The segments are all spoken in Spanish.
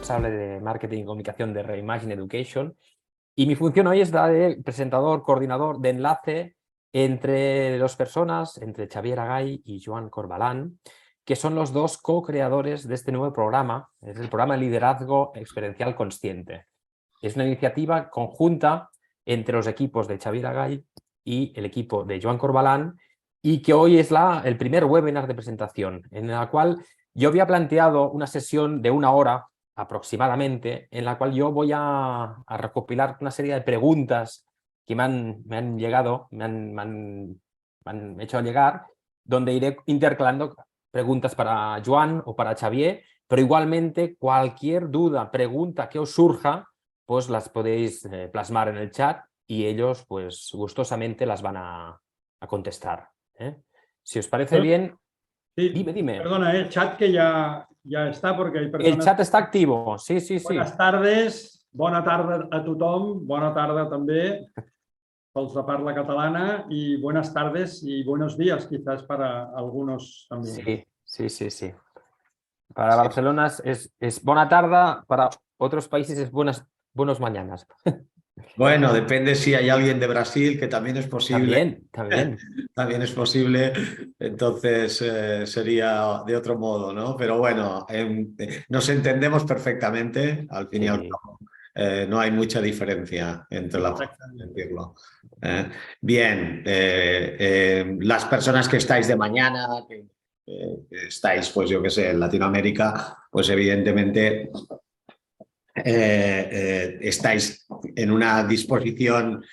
responsable de marketing y comunicación de Reimagine Education. Y mi función hoy es la de presentador, coordinador de enlace entre dos personas, entre Xavier Agay y Joan Corbalán, que son los dos co-creadores de este nuevo programa, es el programa Liderazgo Experiencial Consciente. Es una iniciativa conjunta entre los equipos de Xavier Agay y el equipo de Joan Corbalán, y que hoy es el primer webinar de presentación, en la cual yo había planteado una sesión de 1 hora aproximadamente, en la cual yo voy a recopilar una serie de preguntas que me han llegado, me han hecho llegar, donde iré intercalando preguntas para Joan o para Xavier, pero igualmente cualquier duda, pregunta que os surja, pues las podéis plasmar en el chat y ellos pues gustosamente las van a contestar. Si os parece bien, sí, dime. Perdona, el chat que ya está, porque hay personas... El chat está activo, sí. Buenas tardes, bona tarda a tothom, bona tarda també pels de parla catalana y buenas tardes y buenos días quizás para algunos también. Sí. Para Barcelona es buena tarde, para otros países es buenos mañanas. Bueno, depende si hay alguien de Brasil, que también es posible. También. También es posible, entonces sería de otro modo, ¿no? Pero bueno, nos entendemos perfectamente, al fin y al cabo. No hay mucha diferencia entre la forma de decirlo. Bien, las personas que estáis de mañana, que estáis, pues yo qué sé, en Latinoamérica, pues evidentemente estáis en una disposición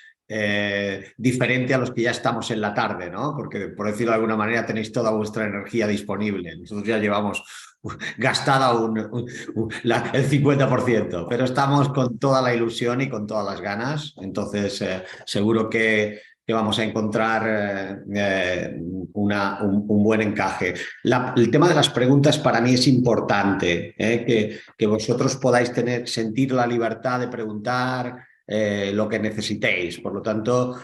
diferente a los que ya estamos en la tarde, ¿no? Porque, por decirlo de alguna manera, tenéis toda vuestra energía disponible. Nosotros ya llevamos gastada el 50%, pero estamos con toda la ilusión y con todas las ganas. Entonces, seguro que vamos a encontrar un buen encaje. El tema de las preguntas para mí es importante, que vosotros podáis sentir la libertad de preguntar lo que necesitéis. Por lo tanto,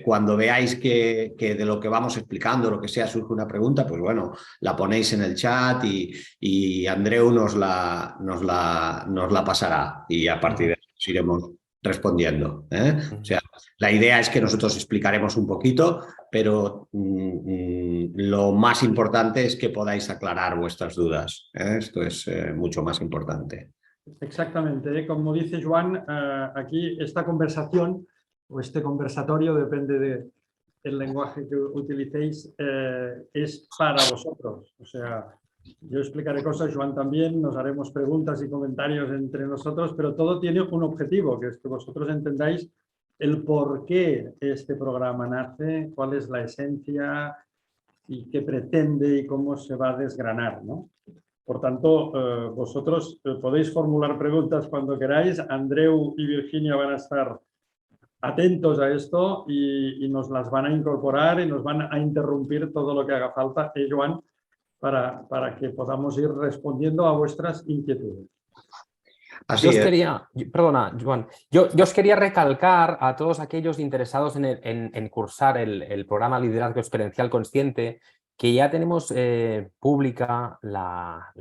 cuando veáis que de lo que vamos explicando, lo que sea, surge una pregunta, pues bueno, la ponéis en el chat y Andreu nos la pasará y a partir de eso iremos respondiendo. O sea, la idea es que nosotros explicaremos un poquito, pero lo más importante es que podáis aclarar vuestras dudas. Esto es mucho más importante. Exactamente. Como dice Joan, aquí esta conversación o este conversatorio, depende del lenguaje que utilicéis, es para vosotros. O sea, yo explicaré cosas, Joan también, nos haremos preguntas y comentarios entre nosotros, pero todo tiene un objetivo, que es que vosotros entendáis el por qué este programa nace, cuál es la esencia y qué pretende y cómo se va a desgranar, ¿no? Por tanto, vosotros podéis formular preguntas cuando queráis. Andreu y Virginia van a estar atentos a esto y nos las van a incorporar y nos van a interrumpir todo lo que haga falta, Joan, para que podamos ir respondiendo a vuestras inquietudes. Así es. Perdona, Joan, yo os quería recalcar a todos aquellos interesados en cursar el programa Liderazgo Experiencial Consciente, que ya tenemos pública la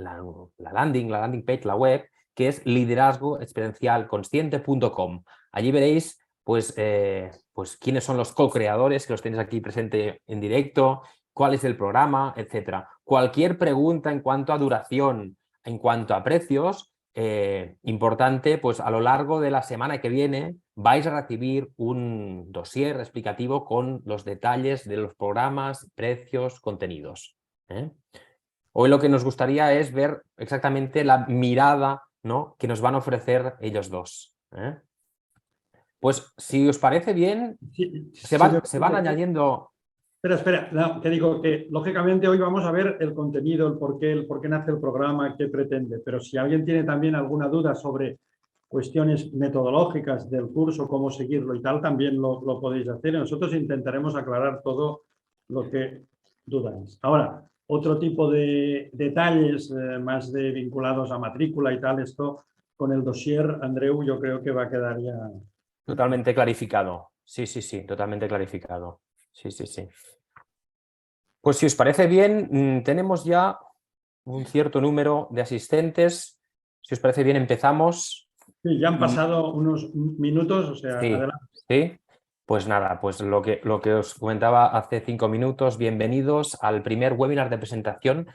landing page, la web, que es liderazgoexperiencialconsciente.com. Allí veréis pues quiénes son los co-creadores, que los tenéis aquí presente en directo, cuál es el programa, etcétera. Cualquier pregunta en cuanto a duración, en cuanto a precios, importante, pues a lo largo de la semana que viene vais a recibir un dossier explicativo con los detalles de los programas, precios, contenidos. Hoy lo que nos gustaría es ver exactamente la mirada, ¿no?, que nos van a ofrecer ellos dos. Pues si os parece bien, se van añadiendo... Espera, no, te digo que lógicamente hoy vamos a ver el contenido, el por qué nace el programa, qué pretende, pero si alguien tiene también alguna duda sobre cuestiones metodológicas del curso, cómo seguirlo y tal, también lo podéis hacer. Nosotros intentaremos aclarar todo lo que dudáis. Ahora, otro tipo de detalles más vinculados a matrícula y tal, esto con el dossier, Andreu, yo creo que va a quedar ya... Totalmente clarificado. Sí, totalmente clarificado. Sí. Pues si os parece bien, tenemos ya un cierto número de asistentes si os parece bien, empezamos. Sí, ya han pasado unos minutos, o sea, Sí, adelante. sí. Pues nada, pues lo que os comentaba hace 5 minutos, bienvenidos al primer webinar de presentación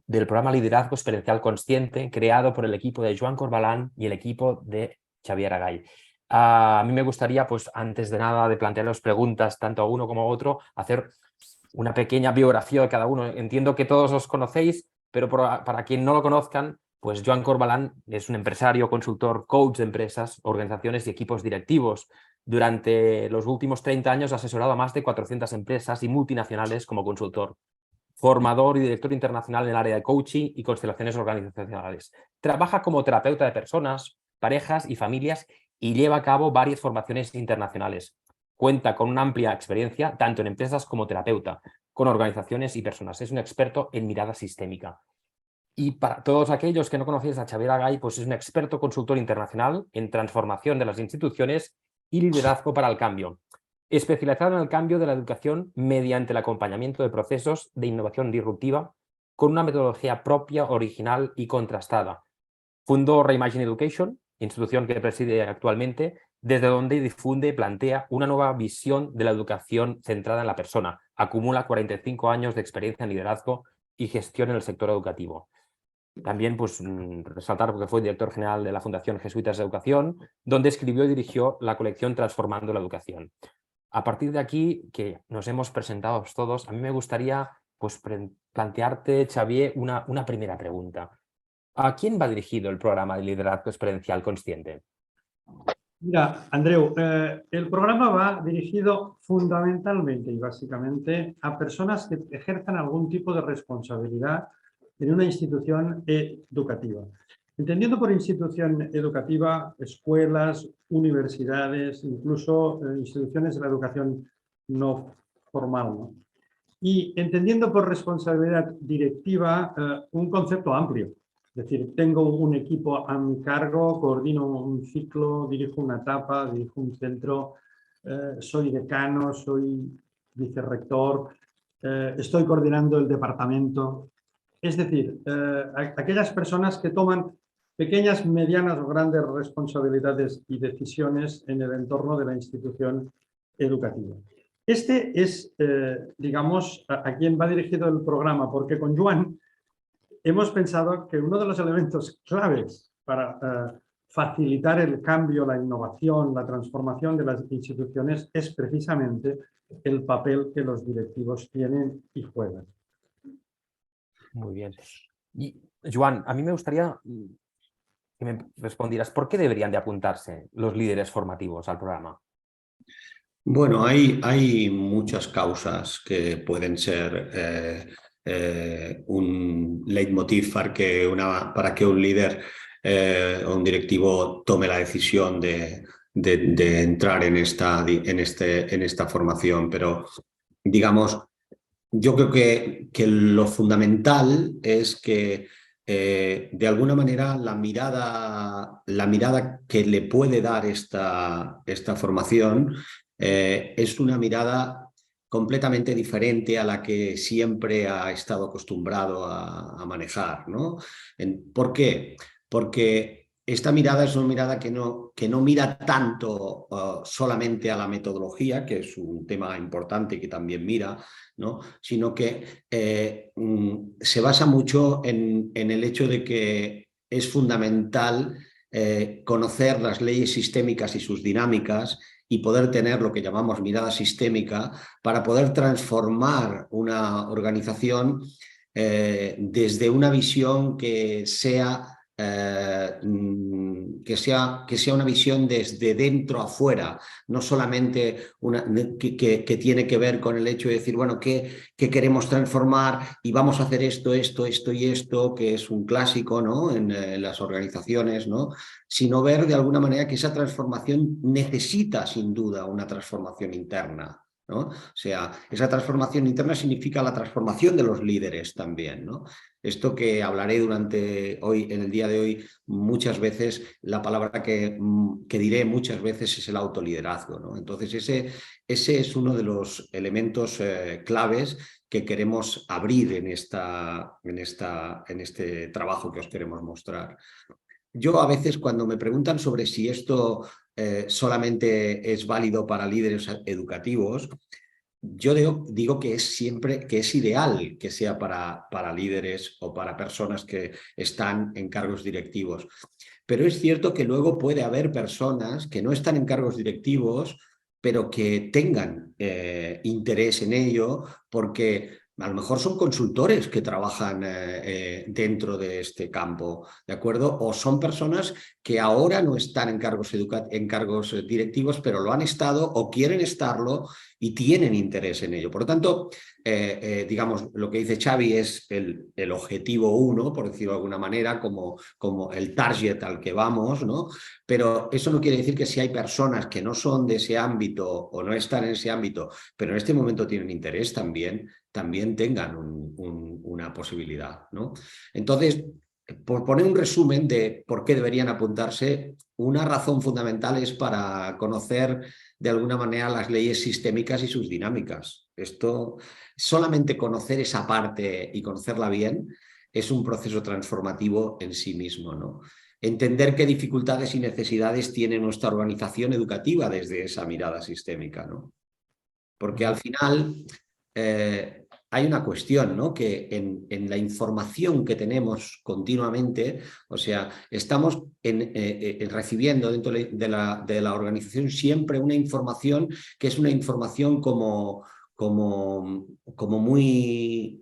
del programa Liderazgo Experiencial Consciente, creado por el equipo de Joan Corbalán y el equipo de Xavier Agay. A mí me gustaría, pues antes de nada, de plantearos preguntas tanto a uno como a otro, hacer una pequeña biografía de cada uno. Entiendo que todos os conocéis, pero para quien no lo conozcan, pues Joan Corbalán es un empresario, consultor, coach de empresas, organizaciones y equipos directivos. Durante los últimos 30 años ha asesorado a más de 400 empresas y multinacionales como consultor, formador y director internacional en el área de coaching y constelaciones organizacionales. Trabaja como terapeuta de personas, parejas y familias y lleva a cabo varias formaciones internacionales. Cuenta con una amplia experiencia tanto en empresas como terapeuta, con organizaciones y personas. Es un experto en mirada sistémica. Y para todos aquellos que no conocéis a Xavier Agay, pues es un experto consultor internacional en transformación de las instituciones y liderazgo para el cambio, especializado en el cambio de la educación mediante el acompañamiento de procesos de innovación disruptiva con una metodología propia, original y contrastada. Fundó Reimagine Education, institución que preside actualmente, desde donde difunde y plantea una nueva visión de la educación centrada en la persona. Acumula 45 años de experiencia en liderazgo y gestión en el sector educativo. También pues, resaltar porque fue director general de la Fundación Jesuitas de Educación, donde escribió y dirigió la colección Transformando la Educación. A partir de aquí, que nos hemos presentado todos, a mí me gustaría pues, plantearte, Xavier, una primera pregunta. ¿A quién va dirigido el programa de liderazgo experiencial consciente? Mira, Andreu, el programa va dirigido fundamentalmente y básicamente a personas que ejerzan algún tipo de responsabilidad en una institución educativa. Entendiendo por institución educativa, escuelas, universidades, incluso instituciones de la educación no formal, ¿no? Y entendiendo por responsabilidad directiva un concepto amplio. Es decir, tengo un equipo a mi cargo, coordino un ciclo, dirijo una etapa, dirijo un centro, soy decano, soy vicerrector, estoy coordinando el departamento. Es decir, aquellas personas que toman pequeñas, medianas o grandes responsabilidades y decisiones en el entorno de la institución educativa. Este es, digamos, a quien va dirigido el programa, porque con Joan hemos pensado que uno de los elementos claves para facilitar el cambio, la innovación, la transformación de las instituciones es precisamente el papel que los directivos tienen y juegan. Muy bien. Y, Joan, a mí me gustaría que me respondieras, ¿por qué deberían de apuntarse los líderes formativos al programa? Bueno, hay muchas causas que pueden ser un leitmotiv para que un líder o un directivo tome la decisión de entrar en esta formación. Pero, digamos, yo creo que lo fundamental es que de alguna manera la mirada que le puede dar esta formación es una mirada completamente diferente a la que siempre ha estado acostumbrado a manejar, ¿no? ¿Por qué? Porque esta mirada es una mirada que no mira tanto solamente a la metodología, que es un tema importante que también mira, ¿no? Sino que se basa mucho en el hecho de que es fundamental conocer las leyes sistémicas y sus dinámicas y poder tener lo que llamamos mirada sistémica para poder transformar una organización desde una visión que sea una visión desde dentro a fuera, no solamente que tiene que ver con el hecho de decir, bueno, ¿qué queremos transformar? Y vamos a hacer esto, y esto, que es un clásico, ¿no? en las organizaciones, ¿no? Sino ver de alguna manera que esa transformación necesita sin duda una transformación interna, ¿no? O sea, esa transformación interna significa la transformación de los líderes también, ¿no? Esto que hablaré en el día de hoy, muchas veces, la palabra que diré muchas veces es el autoliderazgo, ¿no? Entonces, ese es uno de los elementos claves que queremos abrir en este trabajo que os queremos mostrar. yo a veces cuando me preguntan sobre si esto solamente es válido para líderes educativos, yo digo que es siempre que es ideal que sea para líderes o para personas que están en cargos directivos. Pero es cierto que luego puede haber personas que no están en cargos directivos, pero que tengan interés en ello porque a lo mejor son consultores que trabajan dentro de este campo, ¿de acuerdo? O son personas que ahora no están en cargos directivos, pero lo han estado o quieren estarlo y tienen interés en ello. Por lo tanto, digamos, lo que dice Xavi es el objetivo 1, por decirlo de alguna manera, como el target al que vamos, ¿no? Pero eso no quiere decir que si hay personas que no son de ese ámbito o no están en ese ámbito, pero en este momento tienen interés también tengan una posibilidad, ¿no? Entonces, por poner un resumen de por qué deberían apuntarse, una razón fundamental es para conocer de alguna manera las leyes sistémicas y sus dinámicas. Esto, solamente conocer esa parte y conocerla bien es un proceso transformativo en sí mismo, ¿no? Entender qué dificultades y necesidades tiene nuestra organización educativa desde esa mirada sistémica, ¿no? Porque al final hay una cuestión, ¿no? Que en la información que tenemos continuamente, o sea, estamos recibiendo dentro de la organización siempre una información que es una información como muy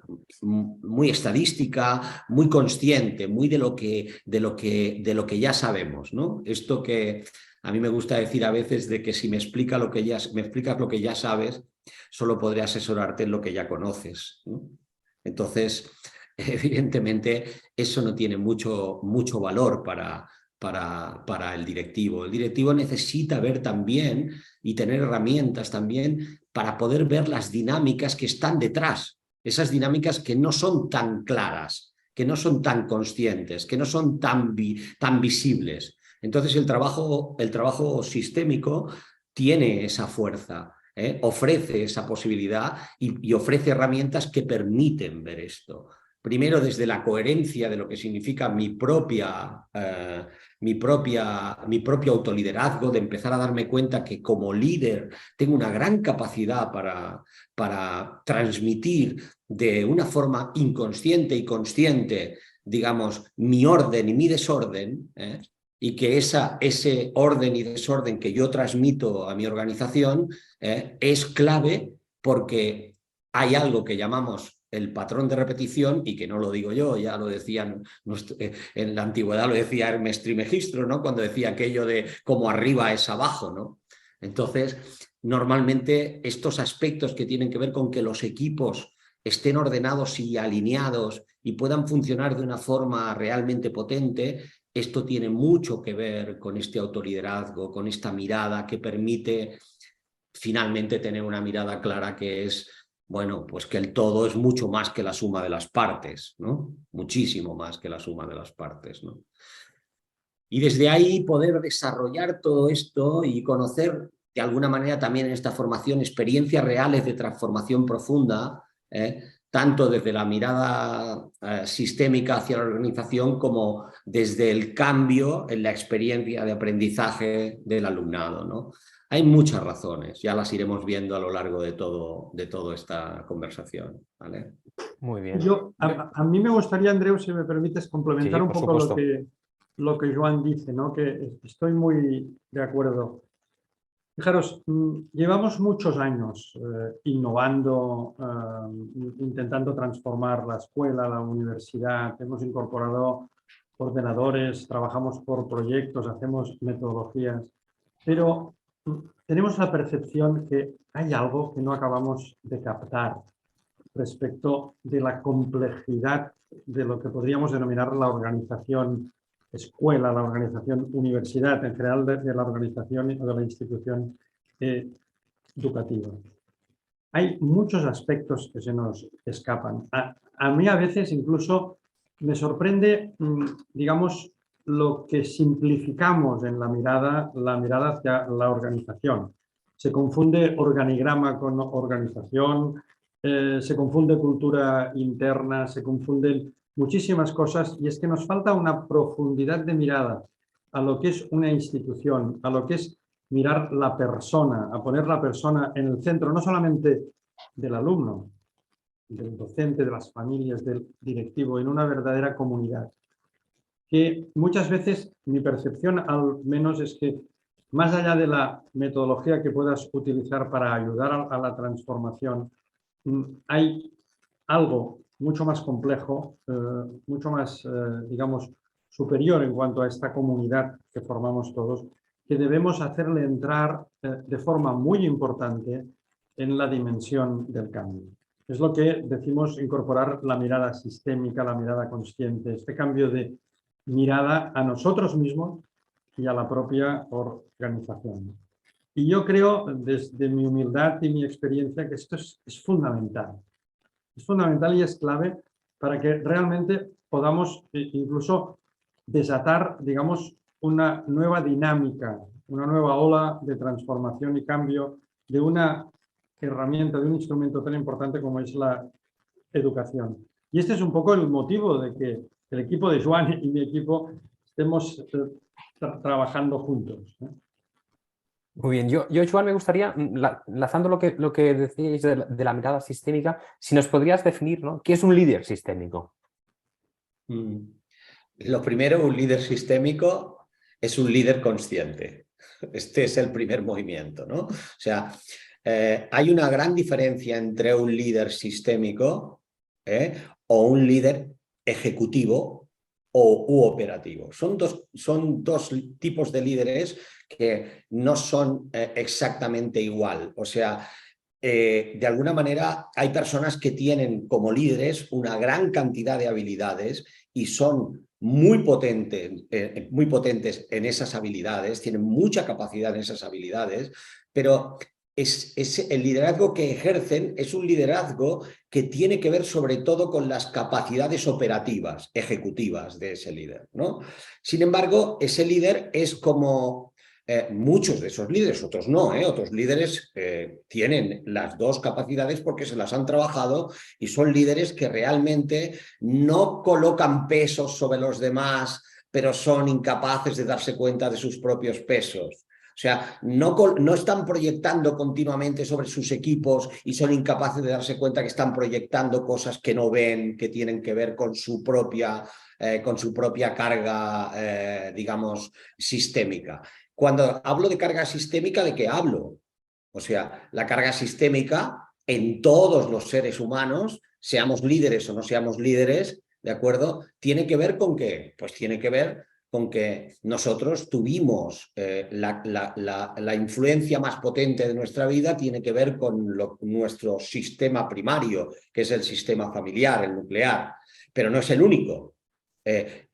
estadística, muy consciente, muy de lo que ya sabemos, ¿no? Esto que a mí me gusta decir a veces de que si me explicas lo que ya sabes, solo podré asesorarte en lo que ya conoces, ¿no? Entonces, evidentemente, eso no tiene mucho valor para el directivo. El directivo necesita ver también y tener herramientas también para poder ver las dinámicas que están detrás, esas dinámicas que no son tan claras, que no son tan conscientes, que no son tan visibles. Entonces, el trabajo sistémico tiene esa fuerza. Ofrece esa posibilidad y ofrece herramientas que permiten ver esto. Primero, desde la coherencia de lo que significa mi propio autoliderazgo, de empezar a darme cuenta que como líder tengo una gran capacidad para transmitir de una forma inconsciente y consciente, digamos, mi orden y mi desorden, y que ese orden y desorden que yo transmito a mi organización es clave porque hay algo que llamamos el patrón de repetición y que no lo digo yo, ya lo decían, en la antigüedad lo decía Hermes Trismegisto, ¿no? Cuando decía aquello de como arriba es abajo, ¿no? Entonces, normalmente estos aspectos que tienen que ver con que los equipos estén ordenados y alineados y puedan funcionar de una forma realmente potente, esto tiene mucho que ver con este autoliderazgo, con esta mirada que permite finalmente tener una mirada clara que es, bueno, pues que el todo es mucho más que la suma de las partes, ¿no? Muchísimo más que la suma de las partes, ¿no? Y desde ahí poder desarrollar todo esto y conocer de alguna manera también en esta formación experiencias reales de transformación profunda, tanto desde la mirada sistémica hacia la organización como desde el cambio en la experiencia de aprendizaje del alumnado, ¿no? Hay muchas razones, ya las iremos viendo a lo largo de toda esta conversación, ¿vale? Muy bien. A mí me gustaría, Andreu, si me permites, complementar Sí, un por poco supuesto. lo que Joan dice, ¿no? Que estoy muy de acuerdo. Fijaros, llevamos muchos años innovando, intentando transformar la escuela, la universidad, hemos incorporado ordenadores, trabajamos por proyectos, hacemos metodologías, pero tenemos la percepción que hay algo que no acabamos de captar respecto de la complejidad de lo que podríamos denominar la organización escuela, la organización universidad, en general de la organización o de la institución educativa. Hay muchos aspectos que se nos escapan. A mí a veces incluso me sorprende, digamos, lo que simplificamos en la mirada hacia la organización. Se confunde organigrama con organización, se confunde cultura interna, se confunden muchísimas cosas y es que nos falta una profundidad de mirada a lo que es una institución, a lo que es mirar la persona, a poner la persona en el centro, no solamente del alumno, del docente, de las familias, del directivo, en una verdadera comunidad. Que muchas veces mi percepción al menos es que más allá de la metodología que puedas utilizar para ayudar a la transformación, hay algo mucho más complejo, mucho más, digamos, superior en cuanto a esta comunidad que formamos todos, que debemos hacerle entrar de forma muy importante en la dimensión del cambio. Es lo que decimos incorporar la mirada sistémica, la mirada consciente, este cambio de mirada a nosotros mismos y a la propia organización. Y yo creo, desde mi humildad y mi experiencia, que esto es fundamental. Es fundamental y es clave para que realmente podamos incluso desatar, digamos, una nueva dinámica, una nueva ola de transformación y cambio de una herramienta, de un instrumento tan importante como es la educación. Y este es un poco el motivo de que el equipo de Joan y mi equipo estemos trabajando juntos. Muy bien, yo Joan, me gustaría, enlazando lo que decíais de la mirada sistémica, si nos podrías definir, ¿no?, ¿qué es un líder sistémico? Lo primero, un líder sistémico es un líder consciente. Este es el primer movimiento, ¿no? O sea, hay una gran diferencia entre un líder sistémico o un líder ejecutivo u operativo. Son dos tipos de líderes que no son exactamente igual. O sea, de alguna manera hay personas que tienen como líderes una gran cantidad de habilidades y son muy potentes en esas habilidades, tienen mucha capacidad en esas habilidades, pero el liderazgo que ejercen es un liderazgo que tiene que ver sobre todo con las capacidades operativas, ejecutivas de ese líder, ¿no? Sin embargo, ese líder es como muchos de esos líderes, otros no, otros líderes tienen las dos capacidades porque se las han trabajado y son líderes que realmente no colocan pesos sobre los demás, pero son incapaces de darse cuenta de sus propios pesos. O sea, no están proyectando continuamente sobre sus equipos y son incapaces de darse cuenta que están proyectando cosas que no ven, que tienen que ver con su propia carga, digamos, sistémica. Cuando hablo de carga sistémica, ¿de qué hablo? O sea, la carga sistémica en todos los seres humanos, seamos líderes o no seamos líderes, ¿de acuerdo? ¿Tiene que ver con qué? Pues tiene que ver con que nosotros tuvimos la influencia más potente de nuestra vida, tiene que ver con nuestro sistema primario, que es el sistema familiar, el nuclear, pero no es el único.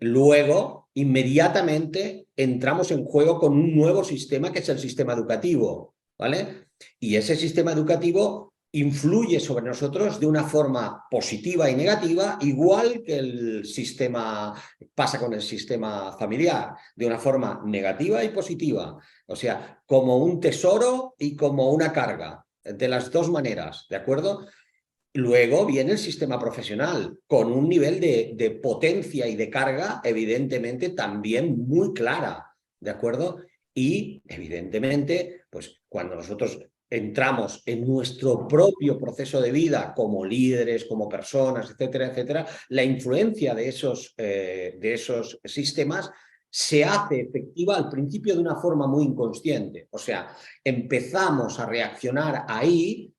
Luego, inmediatamente entramos en juego con un nuevo sistema que es el sistema educativo, ¿vale? Y ese sistema educativo influye sobre nosotros de una forma positiva y negativa, igual que el sistema pasa con el sistema familiar, de una forma negativa y positiva. O sea, como un tesoro y como una carga, de las dos maneras, ¿de acuerdo? Luego viene el sistema profesional, con un nivel de potencia y de carga, evidentemente, también muy clara, ¿de acuerdo? Y, evidentemente, pues cuando nosotros entramos en nuestro propio proceso de vida como líderes, como personas, etcétera, etcétera, la influencia de esos sistemas se hace efectiva al principio de una forma muy inconsciente. O sea, empezamos a reaccionar ahí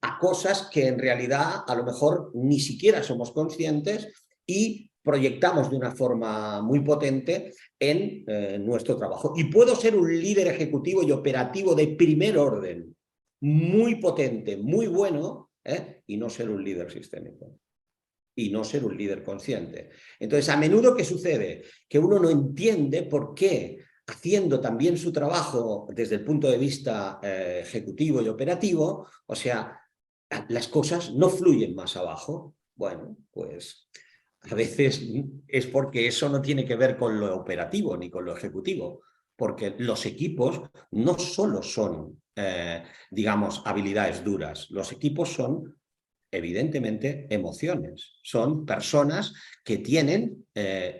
a cosas que en realidad a lo mejor ni siquiera somos conscientes y proyectamos de una forma muy potente en nuestro trabajo. Y puedo ser un líder ejecutivo y operativo de primer orden, muy potente, muy bueno, y no ser un líder sistémico. Y no ser un líder consciente. Entonces, a menudo, ¿qué sucede? Que uno no entiende por qué, haciendo también su trabajo desde el punto de vista ejecutivo y operativo, o sea, las cosas no fluyen más abajo. Bueno, pues a veces es porque eso no tiene que ver con lo operativo ni con lo ejecutivo, porque los equipos no solo son, digamos, habilidades duras, los equipos son evidentemente, emociones. Son personas que tienen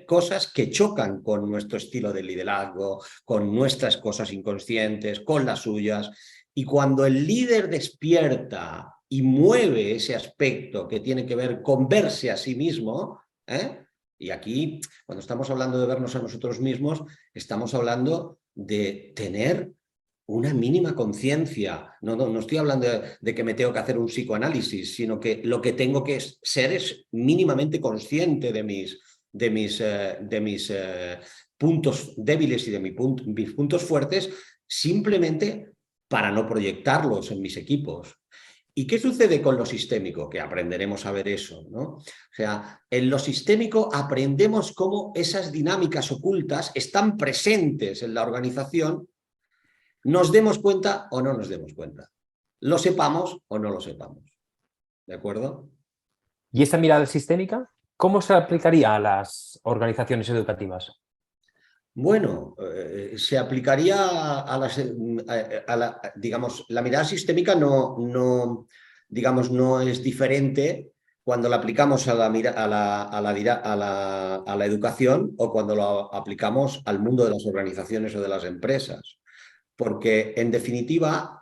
cosas que chocan con nuestro estilo de liderazgo, con nuestras cosas inconscientes, con las suyas. Y cuando el líder despierta y mueve ese aspecto que tiene que ver con verse a sí mismo, y aquí, cuando estamos hablando de vernos a nosotros mismos, estamos hablando de tener una mínima conciencia. No estoy hablando de que me tengo que hacer un psicoanálisis, sino que lo que tengo que ser es mínimamente consciente de mis puntos débiles y de mis puntos fuertes, simplemente para no proyectarlos en mis equipos. ¿Y qué sucede con lo sistémico? Que aprenderemos a ver eso, ¿no? O sea, en lo sistémico aprendemos cómo esas dinámicas ocultas están presentes en la organización, nos demos cuenta o no nos demos cuenta, lo sepamos o no lo sepamos. ¿De acuerdo? ¿Y esta mirada sistémica, cómo se aplicaría a las organizaciones educativas? Bueno, se aplicaría digamos, la mirada sistémica no es diferente cuando la aplicamos a la educación o cuando lo aplicamos al mundo de las organizaciones o de las empresas. Porque, en definitiva,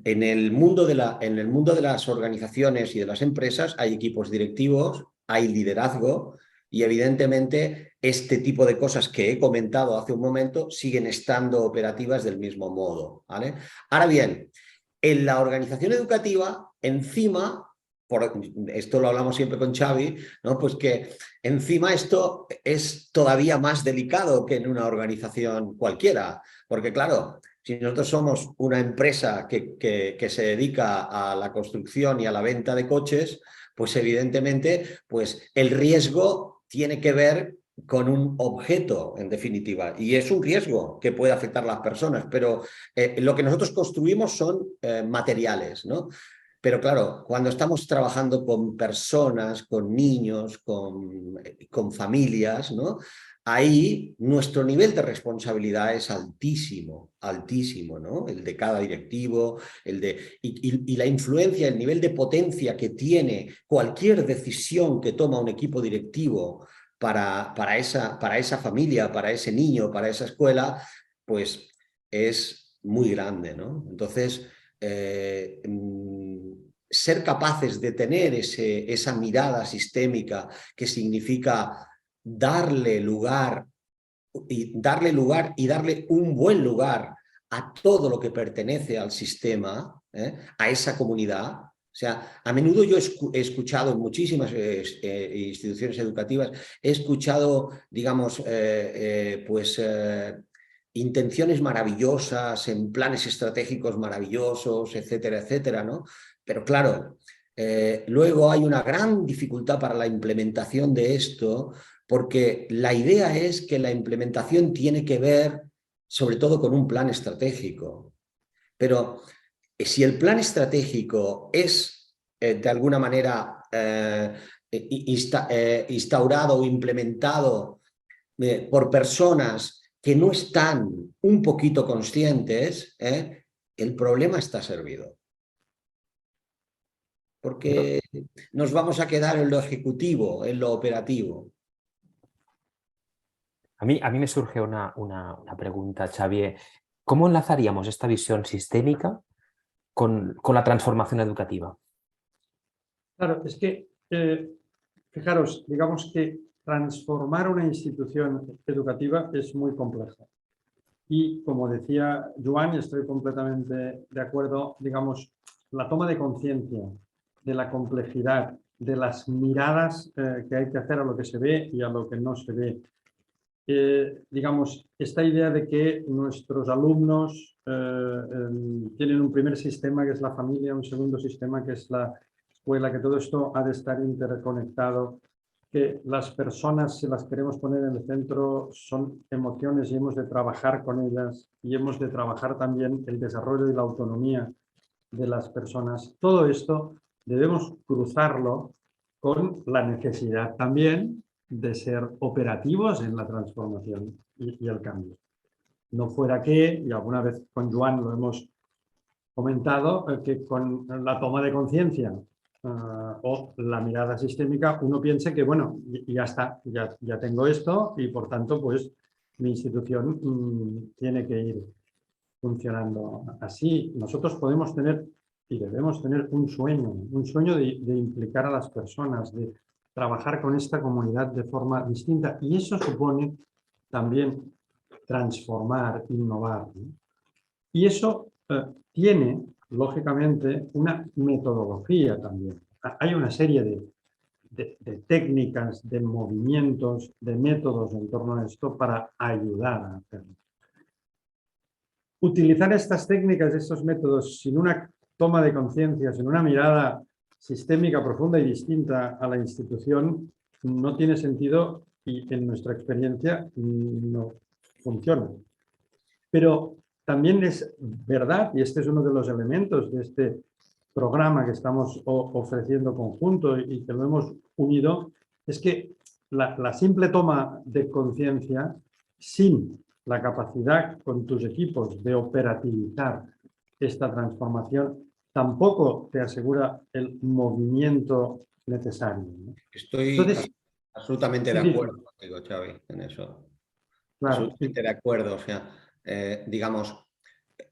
en el mundo de las organizaciones y de las empresas hay equipos directivos, hay liderazgo y, evidentemente, este tipo de cosas que he comentado hace un momento siguen estando operativas del mismo modo, ¿vale? Ahora bien, en la organización educativa, encima, esto lo hablamos siempre con Xavi, ¿no? Pues que encima esto es todavía más delicado que en una organización cualquiera, porque claro, si nosotros somos una empresa que se dedica a la construcción y a la venta de coches, pues evidentemente pues el riesgo tiene que ver con un objeto, en definitiva, y es un riesgo que puede afectar a las personas, pero lo que nosotros construimos son materiales, ¿no? Pero claro, cuando estamos trabajando con personas, con niños, con familias, ¿no? Ahí nuestro nivel de responsabilidad es altísimo, altísimo, ¿no? El de cada directivo, y la influencia, el nivel de potencia que tiene cualquier decisión que toma un equipo directivo para esa familia, para ese niño, para esa escuela, pues es muy grande, ¿no? Entonces, ser capaces de tener esa mirada sistémica que significa darle lugar y darle un buen lugar a todo lo que pertenece al sistema, a esa comunidad. O sea, a menudo yo he escuchado en muchísimas instituciones educativas, he escuchado, digamos, intenciones maravillosas, en planes estratégicos maravillosos, etcétera, etcétera, ¿no? Pero claro, luego hay una gran dificultad para la implementación de esto, porque la idea es que la implementación tiene que ver sobre todo con un plan estratégico. Pero si el plan estratégico es de alguna manera instaurado o implementado por personas que no están un poquito conscientes, el problema está servido. Porque nos vamos a quedar en lo ejecutivo, en lo operativo. A mí me surge una pregunta, Xavier. ¿Cómo enlazaríamos esta visión sistémica con la transformación educativa? Claro, es que, fijaros, digamos que transformar una institución educativa es muy compleja. Y como decía Joan, y estoy completamente de acuerdo, digamos, la toma de conciencia de la complejidad, de las miradas que hay que hacer a lo que se ve y a lo que no se ve. Digamos, esta idea de que nuestros alumnos tienen un primer sistema que es la familia, un segundo sistema que es la escuela, que todo esto ha de estar interconectado, que las personas, si las queremos poner en el centro, son emociones y hemos de trabajar con ellas y hemos de trabajar también el desarrollo y la autonomía de las personas. Todo esto debemos cruzarlo con la necesidad también de ser operativos en la transformación y el cambio. No fuera que, y alguna vez con Joan lo hemos comentado, que con la toma de conciencia o la mirada sistémica, uno piense que, bueno, ya está, ya tengo esto y por tanto, pues mi institución tiene que ir funcionando así. Nosotros podemos tener y debemos tener un sueño de implicar a las personas, de trabajar con esta comunidad de forma distinta y eso supone también transformar, innovar, ¿no? Y eso tiene, lógicamente, una metodología también. Hay una serie de técnicas, de movimientos, de métodos en torno a esto para ayudar a hacerlo. Utilizar estas técnicas, estos métodos, sin una toma de conciencia, sin una mirada sistémica profunda y distinta a la institución, no tiene sentido y en nuestra experiencia no funciona. Pero también es verdad, y este es uno de los elementos de este programa que estamos ofreciendo conjunto y que lo hemos unido, es que la simple toma de conciencia sin la capacidad con tus equipos de operativizar esta transformación tampoco te asegura el movimiento necesario, ¿no? Estoy Entonces, absolutamente de acuerdo contigo, Xavi, en eso. claro, Absolutamente de acuerdo. O sea, digamos,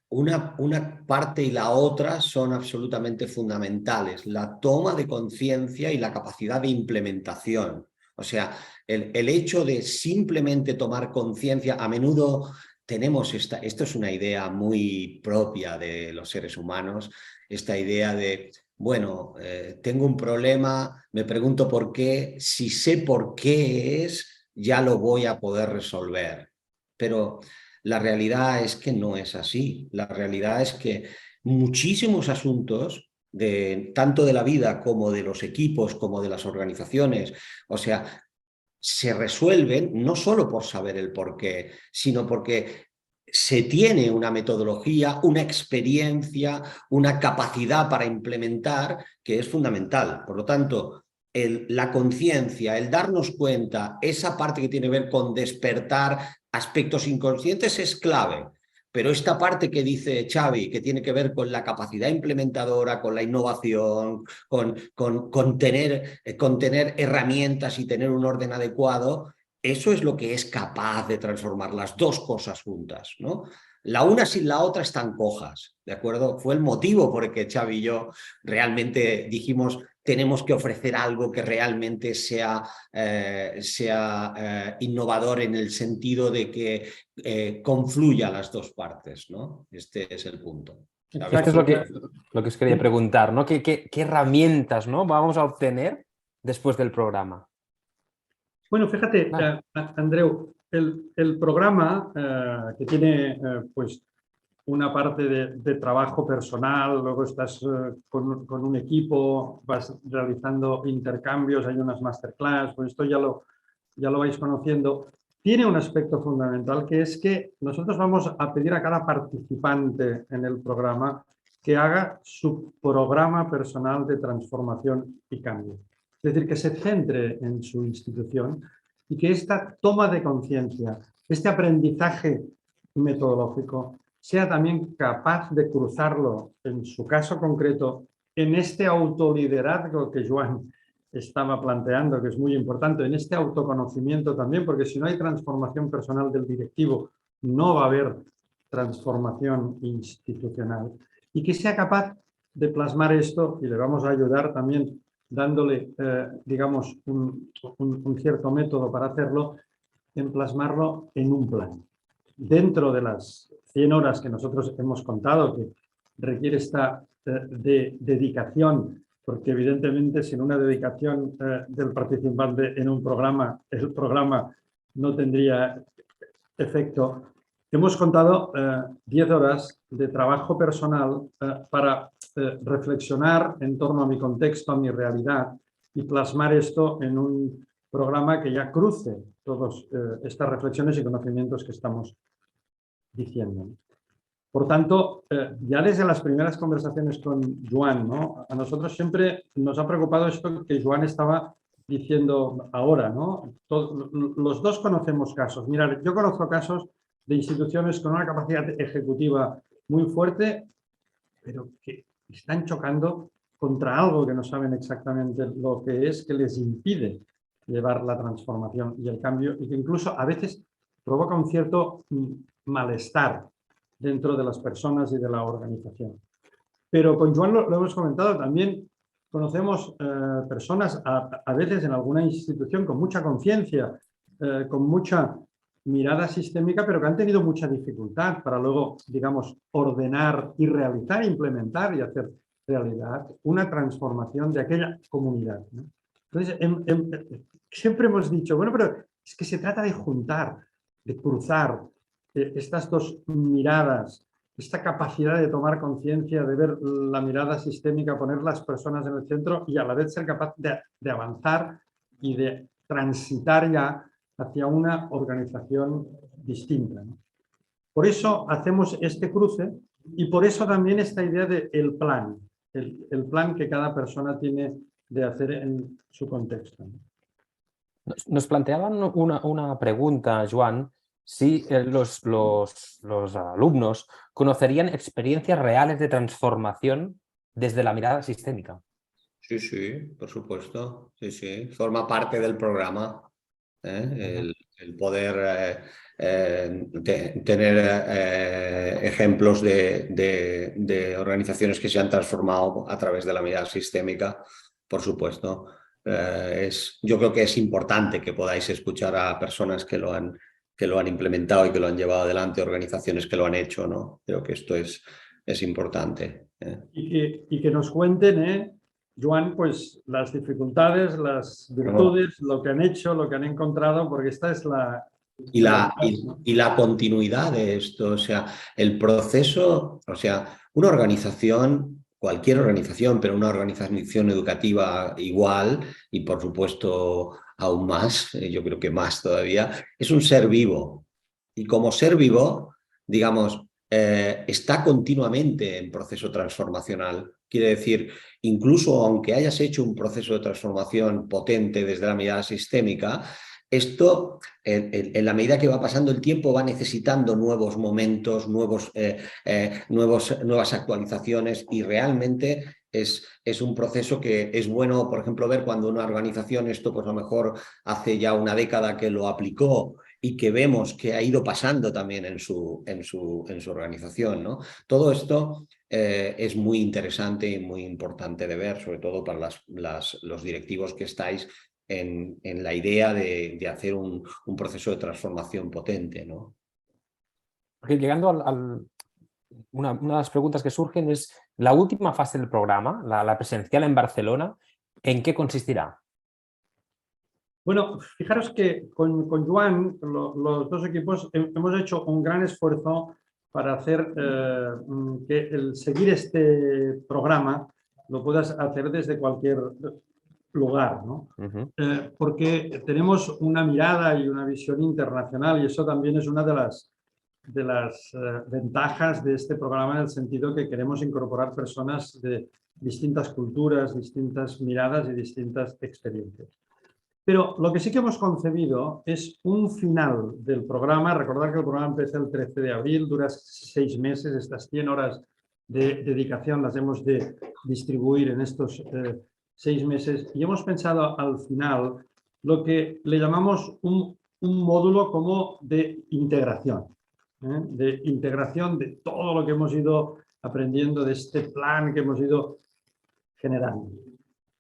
una parte y la otra son absolutamente fundamentales. La toma de conciencia y la capacidad de implementación. O sea, el hecho de simplemente tomar conciencia, a menudo tenemos esto es una idea muy propia de los seres humanos, esta idea de, bueno, tengo un problema, me pregunto por qué, si sé por qué es, ya lo voy a poder resolver. Pero la realidad es que no es así. La realidad es que muchísimos asuntos, tanto de la vida como de los equipos, como de las organizaciones, o sea, se resuelven no solo por saber el porqué, sino porque se tiene una metodología, una experiencia, una capacidad para implementar que es fundamental. Por lo tanto, la conciencia, el darnos cuenta, esa parte que tiene que ver con despertar aspectos inconscientes es clave. Pero esta parte que dice Xavi, que tiene que ver con la capacidad implementadora, con la innovación, con tener herramientas y tener un orden adecuado, eso es lo que es capaz de transformar las dos cosas juntas, ¿no? La una sin la otra están cojas, ¿de acuerdo? Fue el motivo por el que Xavi y yo realmente dijimos tenemos que ofrecer algo que realmente sea innovador en el sentido de que confluya las dos partes, ¿no? Este es el punto. Esto es lo que os quería preguntar, ¿no? ¿Qué herramientas, ¿no?, vamos a obtener después del programa? Bueno, fíjate, Andreu, el programa que tiene pues una parte de trabajo personal, luego estás con un equipo, vas realizando intercambios, hay unas masterclass, pues esto ya lo vais conociendo. Tiene un aspecto fundamental que es que nosotros vamos a pedir a cada participante en el programa que haga su programa personal de transformación y cambio. Es decir, que se centre en su institución y que esta toma de conciencia, este aprendizaje metodológico, sea también capaz de cruzarlo, en su caso concreto, en este autoliderazgo que Joan estaba planteando, que es muy importante, en este autoconocimiento también, porque si no hay transformación personal del directivo, no va a haber transformación institucional. Y que sea capaz de plasmar esto, y le vamos a ayudar también dándole, digamos, un cierto método para hacerlo, en plasmarlo en un plan. Dentro de las 100 horas que nosotros hemos contado, que requiere esta dedicación, porque evidentemente sin una dedicación del participante en un programa, el programa no tendría efecto. Hemos contado 10 horas de trabajo personal para reflexionar en torno a mi contexto, a mi realidad y plasmar esto en un programa que ya cruce todas estas reflexiones y conocimientos que estamos diciendo. Por tanto, ya desde las primeras conversaciones con Joan, ¿no?, a nosotros siempre nos ha preocupado esto que Joan estaba diciendo ahora, ¿no? Los dos conocemos casos. Mirad, yo conozco casos de instituciones con una capacidad ejecutiva muy fuerte, pero que están chocando contra algo que no saben exactamente lo que es, que les impide llevar la transformación y el cambio, y que incluso a veces provoca un cierto malestar dentro de las personas y de la organización. Pero con Joan lo hemos comentado, también conocemos personas a veces en alguna institución con mucha conciencia, con mucha mirada sistémica, pero que han tenido mucha dificultad para luego, digamos, ordenar y realizar, implementar y hacer realidad una transformación de aquella comunidad, ¿no? Entonces, siempre hemos dicho, bueno, pero es que se trata de juntar, de cruzar estas dos miradas, esta capacidad de tomar conciencia, de ver la mirada sistémica, poner las personas en el centro y a la vez ser capaz de avanzar y de transitar ya hacia una organización distinta, ¿no? Por eso hacemos este cruce y por eso también esta idea del plan, el plan que cada persona tiene de hacer en su contexto, ¿no? Nos planteaban una pregunta, Joan, si los alumnos conocerían experiencias reales de transformación desde la mirada sistémica. Sí, sí, por supuesto. Sí, sí. Forma parte del programa. El poder tener ejemplos de organizaciones que se han transformado a través de la mirada sistémica, por supuesto. Yo creo que es importante que podáis escuchar a personas que lo han implementado y que lo han llevado adelante, organizaciones que lo han hecho, ¿no? Creo que esto es importante. Y que nos cuenten, Joan, pues las dificultades, las virtudes, lo que han hecho, lo que han encontrado, porque esta es la... Y la continuidad de esto, o sea, el proceso, o sea, una organización, cualquier organización, pero una organización educativa igual, y por supuesto aún más, yo creo que más todavía, es un ser vivo. Y como ser vivo, digamos, está continuamente en proceso transformacional. Quiere decir, incluso aunque hayas hecho un proceso de transformación potente desde la mirada sistémica, esto, en la medida que va pasando el tiempo, va necesitando nuevos momentos, nuevas actualizaciones, y realmente es un proceso que es bueno, por ejemplo, ver cuando una organización, esto pues a lo mejor hace ya una década que lo aplicó y que vemos que ha ido pasando también en su organización, ¿no? Todo esto es muy interesante y muy importante de ver, sobre todo para los directivos que estáis en la idea de hacer un proceso de transformación potente, ¿no? Porque llegando una de las preguntas que surgen es la última fase del programa, la presencial en Barcelona, ¿en qué consistirá? Bueno, fijaros que con Joan, los dos equipos, hemos hecho un gran esfuerzo para hacer que el seguir este programa lo puedas hacer desde cualquier lugar, ¿no? Porque tenemos una mirada y una visión internacional, y eso también es una de las ventajas de este programa, en el sentido que queremos incorporar personas de distintas culturas, distintas miradas y distintas experiencias. Pero lo que sí que hemos concebido es un final del programa. Recordad que el programa empieza el 13 de abril, dura 6 meses, estas 100 horas de dedicación las hemos de distribuir en estos 6 meses, y hemos pensado al final lo que le llamamos un módulo como de integración de todo lo que hemos ido aprendiendo, de este plan que hemos ido generando.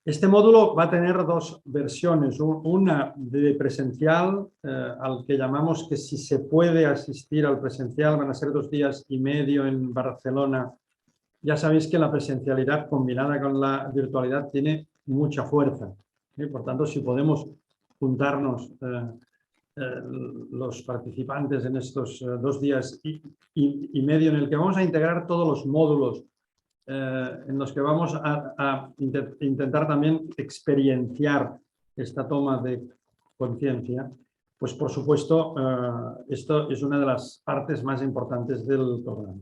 Este módulo va a tener dos versiones, una de presencial, al que llamamos que si se puede asistir al presencial, van a ser 2 días y medio en Barcelona. Ya sabéis que la presencialidad combinada con la virtualidad tiene mucha fuerza. Por tanto, si podemos juntarnos los participantes en estos 2 días y medio, en el que vamos a integrar todos los módulos, en los que vamos a intentar también experienciar esta toma de conciencia, pues por supuesto esto es una de las partes más importantes del programa.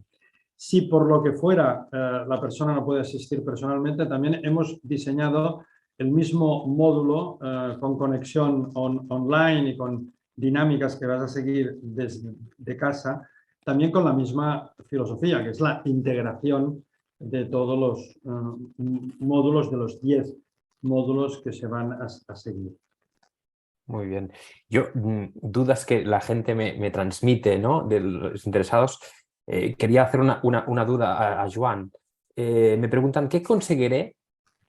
Si por lo que fuera la persona no puede asistir personalmente, también hemos diseñado el mismo módulo con conexión online y con dinámicas que vas a seguir desde casa, también con la misma filosofía, que es la integración de todos los módulos, de los 10 módulos que se van a seguir. Muy bien. Yo, dudas que la gente me transmite, ¿no? De los interesados. Quería hacer una duda a Joan. Me preguntan, ¿qué conseguiré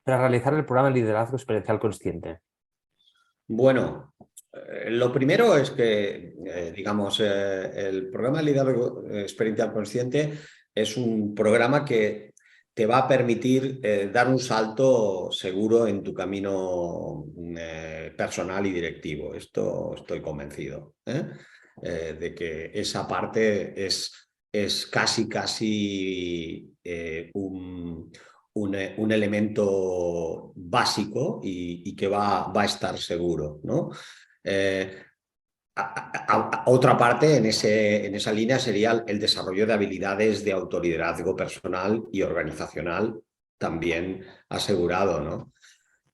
para realizar el programa de liderazgo experiencial consciente? Bueno, lo primero es que, digamos, el programa de liderazgo experiencial consciente es un programa que te va a permitir dar un salto seguro en tu camino personal y directivo. Esto estoy convencido, de que esa parte es casi un elemento básico y que va a estar seguro, ¿no? Otra parte en esa línea sería el desarrollo de habilidades de autoliderazgo personal y organizacional también asegurado, ¿no?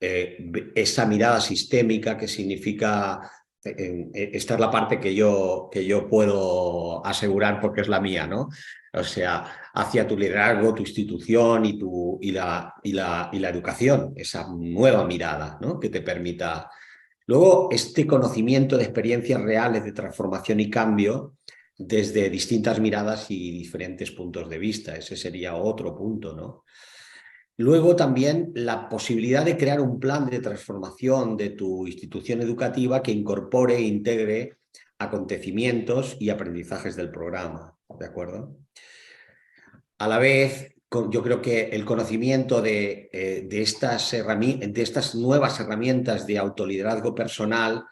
Esa mirada sistémica que significa, esta es la parte que yo puedo asegurar porque es la mía, ¿no? O sea, hacia tu liderazgo, tu institución y la educación, esa nueva mirada, ¿no? Que te permita. Luego, este conocimiento de experiencias reales de transformación y cambio desde distintas miradas y diferentes puntos de vista. Ese sería otro punto, ¿no? Luego también la posibilidad de crear un plan de transformación de tu institución educativa que incorpore e integre acontecimientos y aprendizajes del programa, ¿de acuerdo? A la vez, yo creo que el conocimiento de estas nuevas herramientas de autoliderazgo personal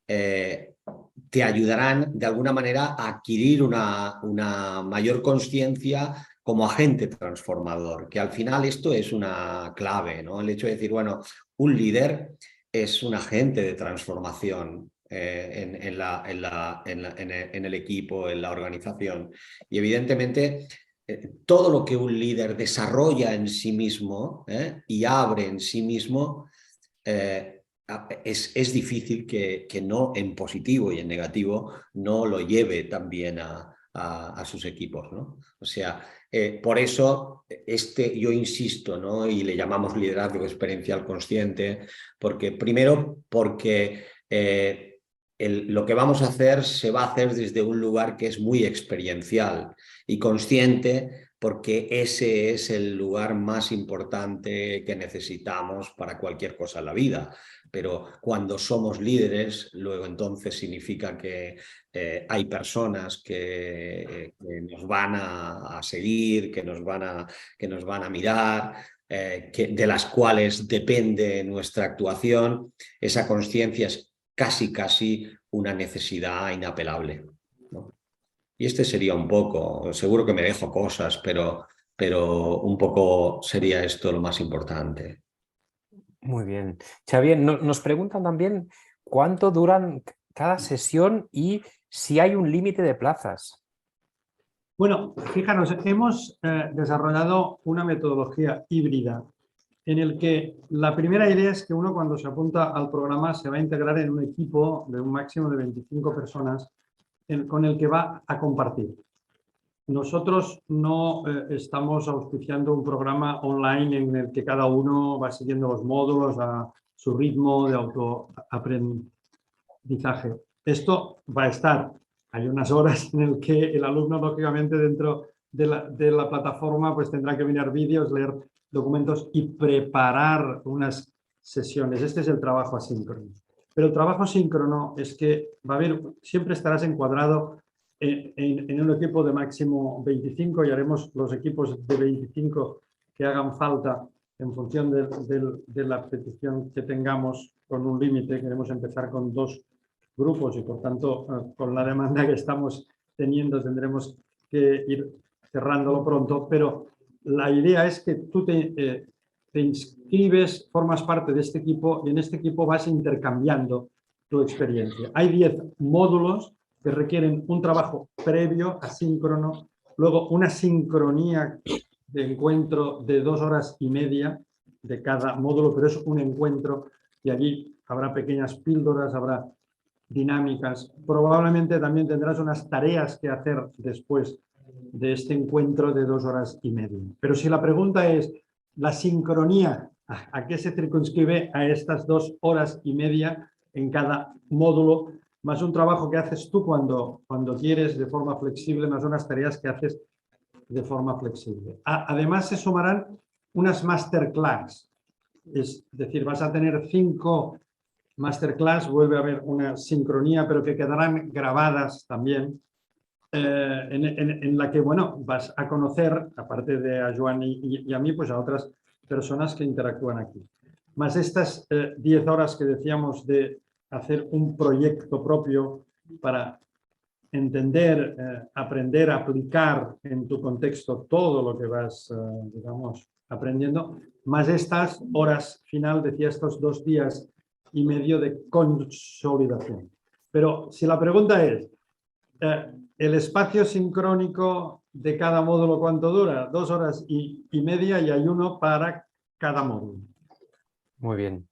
te ayudarán de alguna manera a adquirir una mayor conciencia como agente transformador, que al final esto es una clave, ¿no? El hecho de decir, bueno, un líder es un agente de transformación en el equipo, en la organización. Y evidentemente todo lo que un líder desarrolla en sí mismo y abre en sí mismo, es difícil que no en positivo y en negativo no lo lleve también a sus equipos, ¿no? O sea, por eso yo insisto, ¿no? Y le llamamos liderazgo experiencial consciente, porque primero porque lo que vamos a hacer se va a hacer desde un lugar que es muy experiencial y consciente, porque ese es el lugar más importante que necesitamos para cualquier cosa en la vida. Pero cuando somos líderes, luego entonces significa que hay personas que nos van a seguir, que nos van a mirar, de las cuales depende nuestra actuación. Esa conciencia es casi una necesidad inapelable, ¿no? Y este sería un poco, seguro que me dejo cosas, pero un poco sería esto lo más importante. Muy bien. Xavier, nos preguntan también cuánto duran cada sesión y si hay un límite de plazas. Bueno, fijaros, hemos desarrollado una metodología híbrida en el que la primera idea es que uno cuando se apunta al programa se va a integrar en un equipo de un máximo de 25 personas con el que va a compartir. Nosotros no estamos auspiciando un programa online en el que cada uno va siguiendo los módulos a su ritmo de autoaprendizaje. Esto va a estar. Hay unas horas en las que el alumno, lógicamente, dentro de la plataforma, pues tendrá que mirar vídeos, leer documentos y preparar unas sesiones. Este es el trabajo asíncrono. Pero el trabajo síncrono es que va a haber, siempre estarás encuadrado en un equipo de máximo 25 y haremos los equipos de 25 que hagan falta en función de la petición que tengamos con un límite. Queremos empezar con 2 grupos y por tanto con la demanda que estamos teniendo tendremos que ir cerrándolo pronto, pero la idea es que tú te inscribes, formas parte de este equipo y en este equipo vas intercambiando tu experiencia. Hay 10 módulos que requieren un trabajo previo, asíncrono, luego una sincronía de encuentro de 2 horas y media de cada módulo, pero es un encuentro y allí habrá pequeñas píldoras, habrá dinámicas. Probablemente también tendrás unas tareas que hacer después de este encuentro de 2 horas y media. Pero si la pregunta es la sincronía, ¿a qué se circunscribe a estas 2 horas y media en cada módulo? Más un trabajo que haces tú cuando quieres de forma flexible, más unas tareas que haces de forma flexible. Además, se sumarán unas masterclass. Es decir, vas a tener 5 masterclass, vuelve a haber una sincronía, pero que quedarán grabadas también, en la que, bueno, vas a conocer, aparte de a Joan y a mí, pues a otras personas que interactúan aquí. Más estas 10 horas que decíamos de hacer un proyecto propio para entender, aprender, aplicar en tu contexto todo lo que vas, digamos, aprendiendo, más estas horas final, decía, estos 2 días y medio de consolidación. Pero si la pregunta es, ¿el espacio sincrónico de cada módulo cuánto dura? 2 horas y media y hay uno para cada módulo. Muy bien.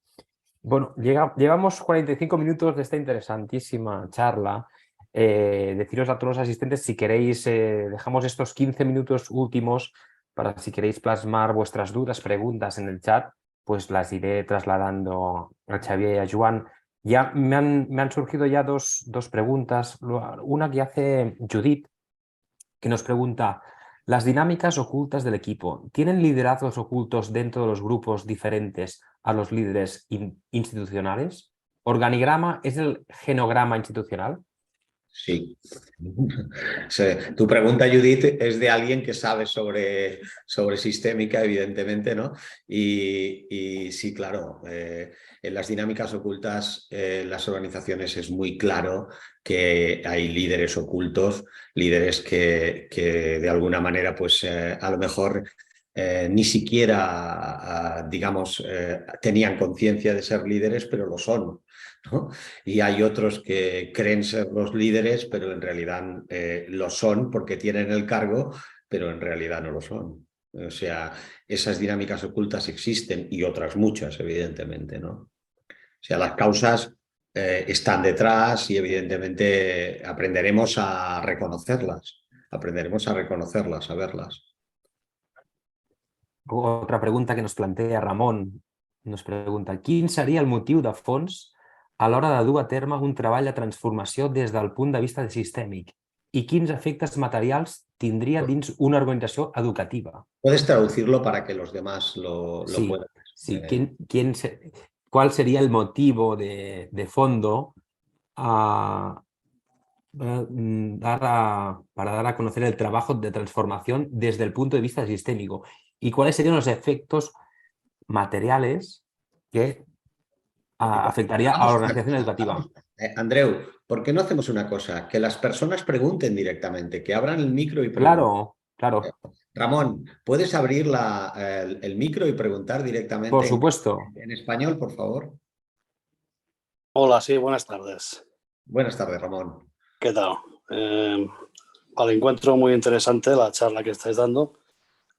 Bueno, llevamos 45 minutos de esta interesantísima charla. Deciros a todos los asistentes, si queréis, dejamos estos 15 minutos últimos para si queréis plasmar vuestras dudas, preguntas en el chat, pues las iré trasladando a Xavier y a Joan. Ya me han surgido ya dos preguntas. Una que hace Judith, que nos pregunta: ¿las dinámicas ocultas del equipo tienen liderazgos ocultos dentro de los grupos diferentes a los líderes institucionales? ¿Organigrama es el genograma institucional? Sí. Tu pregunta, Judith, es de alguien que sabe sobre sistémica, evidentemente, ¿no? Y sí, claro, en las dinámicas ocultas, las organizaciones, es muy claro que hay líderes ocultos, líderes que de alguna manera, pues a lo mejor ni siquiera, digamos, tenían conciencia de ser líderes, pero lo son, ¿no? Y hay otros que creen ser los líderes, pero en realidad lo son porque tienen el cargo, pero en realidad no lo son. O sea, esas dinámicas ocultas existen y otras muchas, evidentemente, ¿no? O sea, las causas están detrás y evidentemente aprenderemos a reconocerlas, a verlas. Otra pregunta que nos plantea Ramon. Nos pregunta: quin seria el motiu de fons a l'hora de dur a terme un treball de transformació des del punt de vista sistèmic i quins efectes materials tindria dins una organització educativa? Puedes traducirlo para que los demás lo puedan. Sí. ¿Cuál sería el motivo de fondo para dar a conocer el trabajo de transformación desde el punto de vista sistémico? ¿Y cuáles serían los efectos materiales que afectaría a la organización educativa? Andreu, ¿por qué no hacemos una cosa? Que las personas pregunten directamente, que abran el micro y pregunten. Claro. Ramón, ¿puedes abrir el micro y preguntar directamente? Por supuesto. En español, por favor. Hola, sí, buenas tardes. Buenas tardes, Ramón. ¿Qué tal? Al encuentro muy interesante la charla que estáis dando.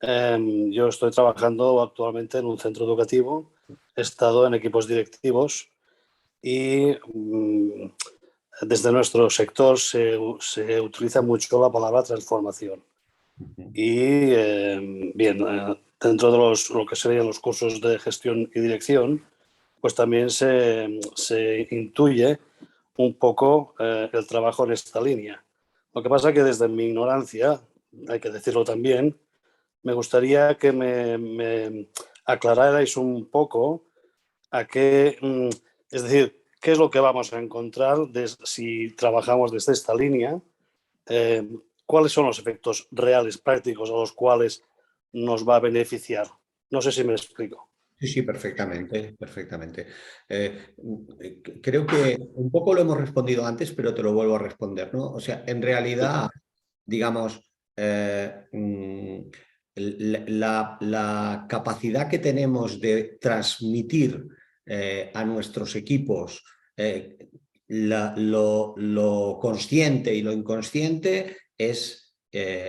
Yo estoy trabajando actualmente en un centro educativo, he estado en equipos directivos y desde nuestro sector se utiliza mucho la palabra transformación. Y dentro de lo que serían los cursos de gestión y dirección, pues también se intuye un poco el trabajo en esta línea. Lo que pasa es que desde mi ignorancia, hay que decirlo también, me gustaría que me aclararais un poco qué es lo que vamos a encontrar si trabajamos desde esta línea, cuáles son los efectos reales, prácticos a los cuales nos va a beneficiar. No sé si me explico. Sí, perfectamente. Creo que un poco lo hemos respondido antes, pero te lo vuelvo a responder, ¿no? O sea, en realidad, digamos, la capacidad que tenemos de transmitir a nuestros equipos lo consciente y lo inconsciente es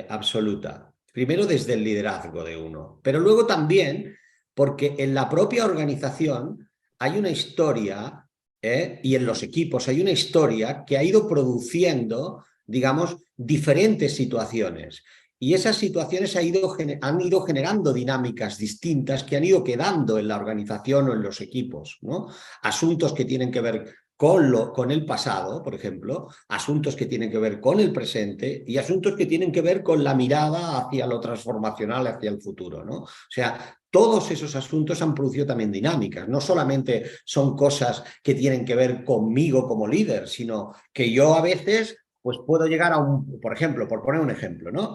absoluta. Primero desde el liderazgo de uno, pero luego también porque en la propia organización hay una historia y en los equipos hay una historia que ha ido produciendo, digamos, diferentes situaciones. Y esas situaciones han ido generando dinámicas distintas que han ido quedando en la organización o en los equipos, ¿no? Asuntos que tienen que ver con el pasado, por ejemplo, asuntos que tienen que ver con el presente y asuntos que tienen que ver con la mirada hacia lo transformacional, hacia el futuro, ¿no? O sea, todos esos asuntos han producido también dinámicas. No solamente son cosas que tienen que ver conmigo como líder, sino que yo a veces pues puedo llegar a por ejemplo, por poner un ejemplo, ¿no?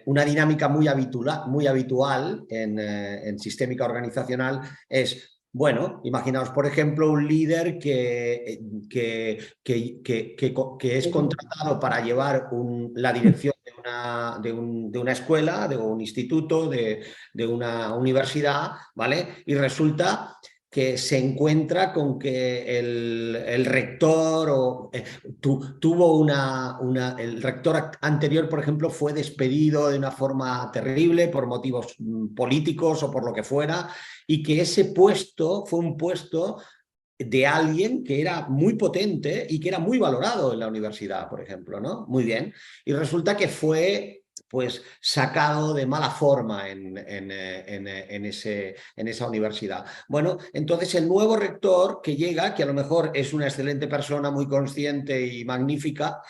Una dinámica muy habitual en sistémica organizacional es, bueno, imaginaos, por ejemplo, un líder que es contratado para llevar la dirección de una escuela, de un instituto, de una universidad, ¿vale? Y resulta que se encuentra con que el rector el rector anterior, por ejemplo, fue despedido de una forma terrible por motivos políticos o por lo que fuera, y que ese puesto fue un puesto de alguien que era muy potente y que era muy valorado en la universidad, por ejemplo, ¿no? Muy bien. Y resulta que fue pues sacado de mala forma en esa universidad. Bueno, entonces el nuevo rector que llega, que a lo mejor es una excelente persona, muy consciente y magnífica,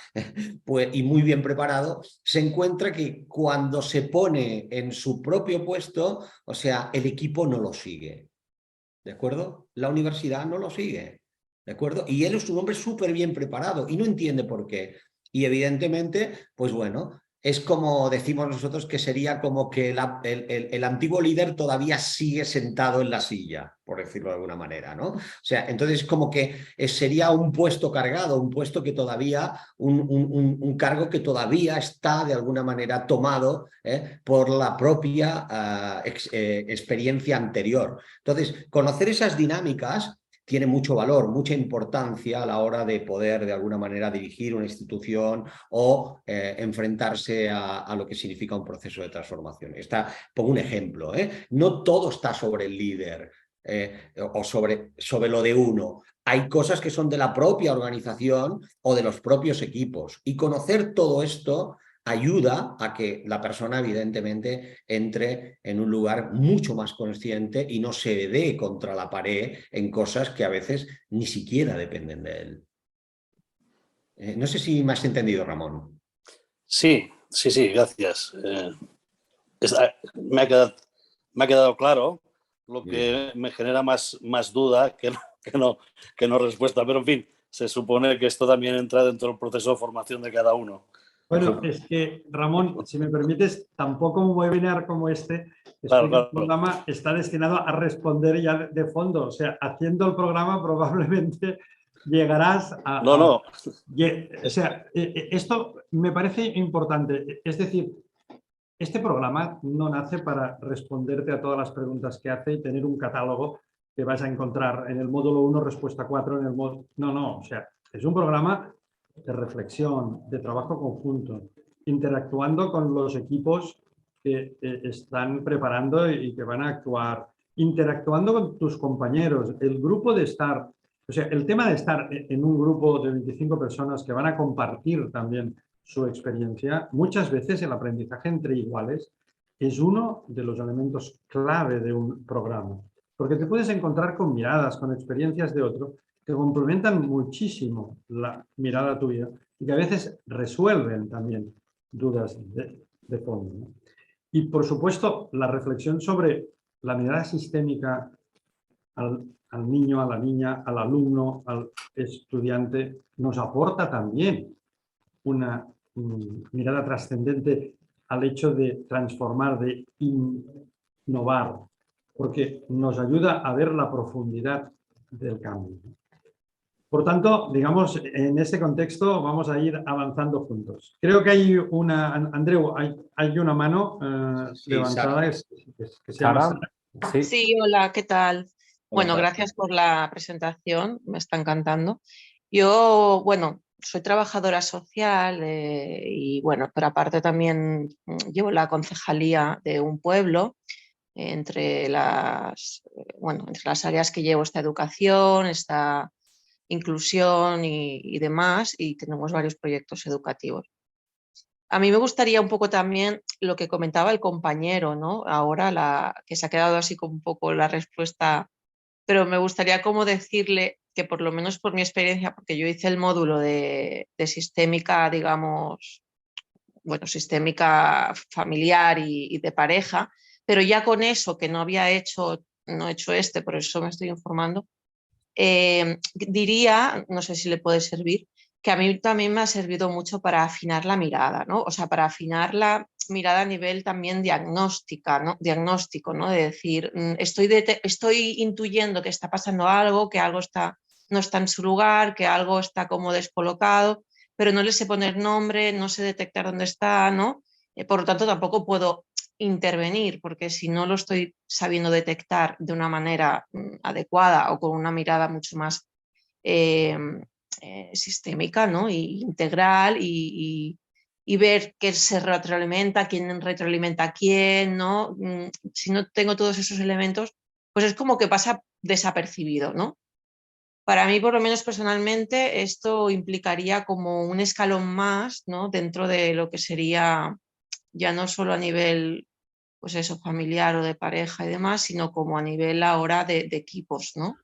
pues, y muy bien preparado, se encuentra que cuando se pone en su propio puesto, o sea, el equipo no lo sigue. ¿De acuerdo? La universidad no lo sigue, ¿de acuerdo? Y él es un hombre súper bien preparado y no entiende por qué. Y evidentemente, pues bueno, es como decimos nosotros que sería como que el antiguo líder todavía sigue sentado en la silla, por decirlo de alguna manera, ¿no? O sea, entonces como que sería un puesto cargado, un puesto que todavía, un cargo que todavía está de alguna manera tomado por la propia experiencia anterior. Entonces, conocer esas dinámicas tiene mucho valor, mucha importancia a la hora de poder de alguna manera dirigir una institución o enfrentarse a lo que significa un proceso de transformación. Pongo un ejemplo, no todo está sobre el líder o sobre lo de uno. Hay cosas que son de la propia organización o de los propios equipos, y conocer todo esto ayuda a que la persona evidentemente entre en un lugar mucho más consciente y no se dé contra la pared en cosas que a veces ni siquiera dependen de él. No sé si me has entendido, Ramón. Sí, gracias. Me ha quedado claro. Lo que me genera más duda que no respuesta, pero en fin, se supone que esto también entra dentro del proceso de formación de cada uno. Bueno, es que, Ramón, si me permites, tampoco un webinar como este, Claro. El programa está destinado a responder ya de fondo. O sea, haciendo el programa probablemente llegarás a... No. O sea, esto me parece importante. Es decir, este programa no nace para responderte a todas las preguntas que hace y tener un catálogo que vas a encontrar en el módulo 1, respuesta 4, en el módulo... No. O sea, es un programa de reflexión, de trabajo conjunto, interactuando con los equipos que están preparando y que van a actuar, interactuando con tus compañeros, el grupo de estar, o sea, el tema de estar en un grupo de 25 personas que van a compartir también su experiencia, muchas veces el aprendizaje entre iguales es uno de los elementos clave de un programa, porque te puedes encontrar con miradas, con experiencias de otro, que complementan muchísimo la mirada tuya y que a veces resuelven también dudas de fondo, ¿no? Y, por supuesto, la reflexión sobre la mirada sistémica al niño, a la niña, al alumno, al estudiante, nos aporta también una mirada trascendente al hecho de transformar, de innovar, porque nos ayuda a ver la profundidad del cambio. Por tanto, digamos, en ese contexto vamos a ir avanzando juntos. Creo que hay una, Andreu, hay una mano levantada que se llama Sara. Sí, hola, ¿qué tal? Bueno, gracias por la presentación, me está encantando. Yo, bueno, soy trabajadora social y, bueno, pero aparte también llevo la concejalía de un pueblo. Entre las áreas que llevo está educación, está inclusión y demás, y tenemos varios proyectos educativos. a mí me gustaría un poco también lo que comentaba el compañero, ¿no? Ahora que se ha quedado así como un poco la respuesta, pero me gustaría como decirle que por lo menos por mi experiencia, porque yo hice el módulo de sistémica, digamos, bueno, sistémica familiar y de pareja, pero ya con eso que no he hecho por eso me estoy informando, diría, no sé si le puede servir, que a mí también me ha servido mucho para afinar la mirada, ¿no? O sea, para afinar la mirada a nivel también diagnóstico, ¿no? De decir, estoy intuyendo que está pasando algo, que algo no está en su lugar, que algo está como descolocado, pero no le sé poner nombre, no sé detectar dónde está, ¿no? Por lo tanto, tampoco puedo intervenir, porque si no lo estoy sabiendo detectar de una manera adecuada o con una mirada mucho más sistémica, ¿no? Y integral y ver qué se retroalimenta, quién retroalimenta a quién, ¿no? Si no tengo todos esos elementos, pues es como que pasa desapercibido, ¿no? Para mí, por lo menos personalmente, esto implicaría como un escalón más, ¿no? Dentro de lo que sería ya no solo a nivel, pues eso, familiar o de pareja y demás, sino como a nivel ahora de equipos, ¿no?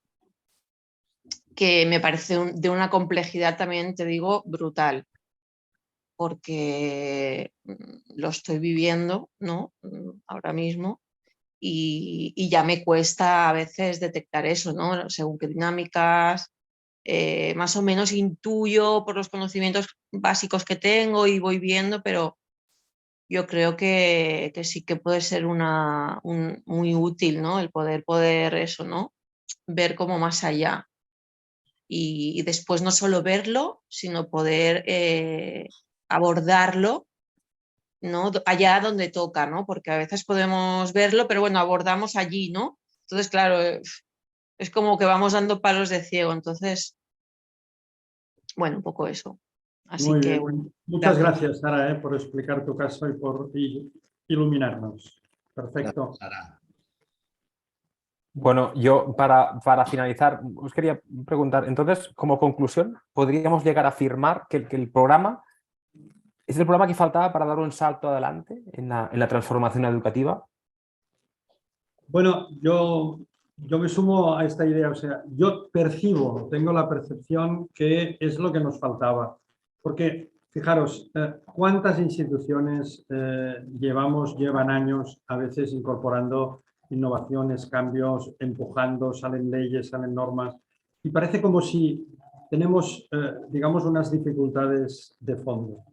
Que me parece de una complejidad también, te digo, brutal, porque lo estoy viviendo, ¿no? Ahora mismo y ya me cuesta a veces detectar eso, ¿no? Según qué dinámicas, más o menos intuyo por los conocimientos básicos que tengo y voy viendo, pero yo creo que sí que puede ser muy útil, ¿no? El poder eso, ¿no? Ver como más allá. Y después no solo verlo, sino poder abordarlo, ¿no? Allá donde toca, ¿no? Porque a veces podemos verlo, pero bueno, abordamos allí, ¿no? Entonces, claro, es como que vamos dando palos de ciego. Entonces, bueno, un poco eso. Así Muy que, bien. bueno, Muchas gracias. gracias, Sara, por explicar tu caso y por iluminarnos. Perfecto. Sara. Bueno, yo para finalizar, os quería preguntar, entonces, como conclusión, ¿podríamos llegar a afirmar que el programa es el programa que faltaba para dar un salto adelante en la transformación educativa? Bueno, yo me sumo a esta idea, o sea, yo tengo la percepción que es lo que nos faltaba, porque fijaros, cuántas instituciones llevan años a veces incorporando innovaciones, cambios, empujando, salen leyes, salen normas, y parece como si tenemos, digamos, unas dificultades de fondo.